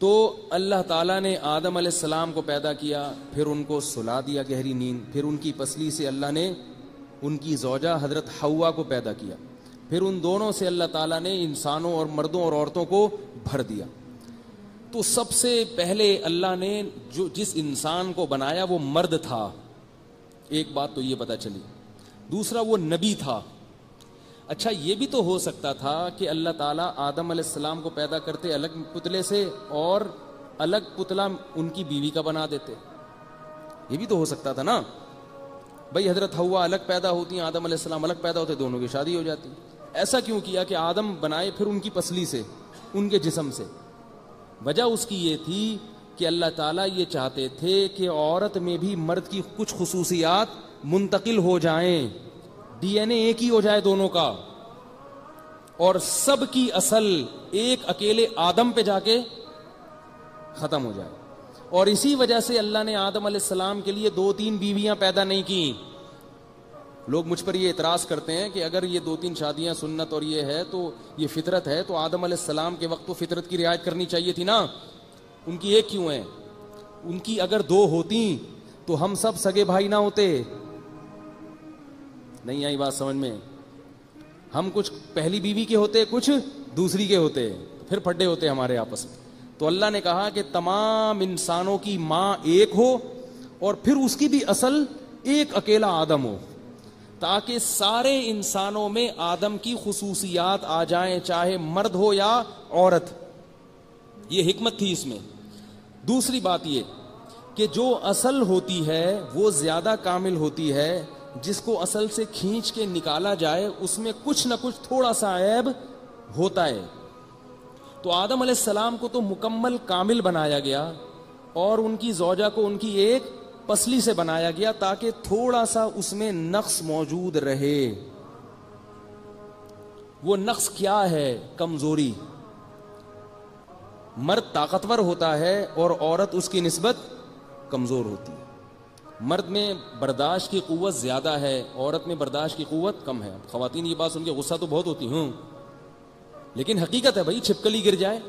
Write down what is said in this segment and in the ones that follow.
تو اللہ تعالیٰ نے آدم علیہ السلام کو پیدا کیا، پھر ان کو سلا دیا گہری نیند، پھر ان کی پسلی سے اللہ نے ان کی زوجہ حضرت حوا کو پیدا کیا، پھر ان دونوں سے اللہ تعالیٰ نے انسانوں اور مردوں اور عورتوں کو بھر دیا۔ تو سب سے پہلے اللہ نے جس انسان کو بنایا وہ مرد تھا، ایک بات تو یہ پتہ چلی۔ دوسرا وہ نبی تھا۔ اچھا یہ بھی تو ہو سکتا تھا کہ اللہ تعالیٰ آدم علیہ السلام کو پیدا کرتے الگ پتلے سے اور الگ پتلا ان کی بیوی کا بنا دیتے، یہ بھی تو ہو سکتا تھا نا۔ بھئی حضرت حوا الگ پیدا ہوتی ہیں، آدم علیہ السلام الگ پیدا ہوتے، دونوں کی شادی ہو جاتی۔ ایسا کیوں کیا کہ آدم بنائے پھر ان کی پسلی سے، ان کے جسم سے؟ وجہ اس کی یہ تھی کہ اللہ تعالیٰ یہ چاہتے تھے کہ عورت میں بھی مرد کی کچھ خصوصیات منتقل ہو جائیں، ڈی این اے ایک ہی ہو جائے دونوں کا، اور سب کی اصل ایک اکیلے آدم پہ جا کے ختم ہو جائے۔ اور اسی وجہ سے اللہ نے آدم علیہ السلام کے لیے 2-3 بیویاں پیدا نہیں کی۔ لوگ مجھ پر یہ اعتراض کرتے ہیں کہ اگر یہ 2-3 شادیاں سنت اور یہ ہے تو یہ فطرت ہے، تو آدم علیہ السلام کے وقت تو فطرت کی رعایت کرنی چاہیے تھی نا، ان کی ایک کیوں ہے؟ ان کی اگر 2 ہوتی تو ہم سب سگے بھائی نہ ہوتے۔ نہیں آئی بات سمجھ میں؟ ہم کچھ پہلی بیوی کے ہوتے، کچھ دوسری کے ہوتے، پھر پھڈے ہوتے ہمارے آپس میں۔ تو اللہ نے کہا کہ تمام انسانوں کی ماں ایک ہو اور پھر اس کی بھی اصل ایک اکیلا آدم ہو، تاکہ سارے انسانوں میں آدم کی خصوصیات آ جائیں، چاہے مرد ہو یا عورت۔ یہ حکمت تھی اس میں۔ دوسری بات یہ کہ جو اصل ہوتی ہے وہ زیادہ کامل ہوتی ہے، جس کو اصل سے کھینچ کے نکالا جائے اس میں کچھ نہ کچھ تھوڑا سا عیب ہوتا ہے۔ تو آدم علیہ السلام کو تو مکمل کامل بنایا گیا، اور ان کی زوجہ کو ان کی ایک پسلی سے بنایا گیا تاکہ تھوڑا سا اس میں نقص موجود رہے۔ وہ نقص کیا ہے؟ کمزوری۔ مرد طاقتور ہوتا ہے اور عورت اس کی نسبت کمزور ہوتی ہے۔ مرد میں برداشت کی قوت زیادہ ہے، عورت میں برداشت کی قوت کم ہے۔ خواتین یہ بات سن کے غصہ تو بہت ہوتی ہوں، لیکن حقیقت ہے بھائی، چھپکلی گر جائے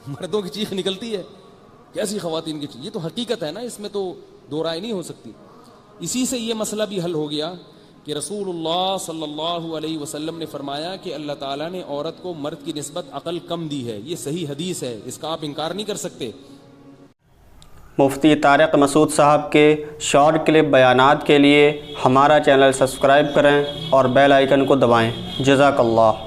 مردوں کی چیخ نکلتی ہے، کیسی خواتین کی چیخ؟ یہ تو حقیقت ہے نا، اس میں تو دو رائے نہیں ہو سکتی۔ اسی سے یہ مسئلہ بھی حل ہو گیا کہ رسول اللہ صلی اللہ علیہ وسلم نے فرمایا کہ اللہ تعالیٰ نے عورت کو مرد کی نسبت عقل کم دی ہے۔ یہ صحیح حدیث ہے، اس کا آپ انکار نہیں کر سکتے۔ مفتی طارق مسعود صاحب کے شارٹ کلپ بیانات کے لیے ہمارا چینل سبسکرائب کریں اور بیل آئیکن کو دبائیں۔ جزاک اللہ۔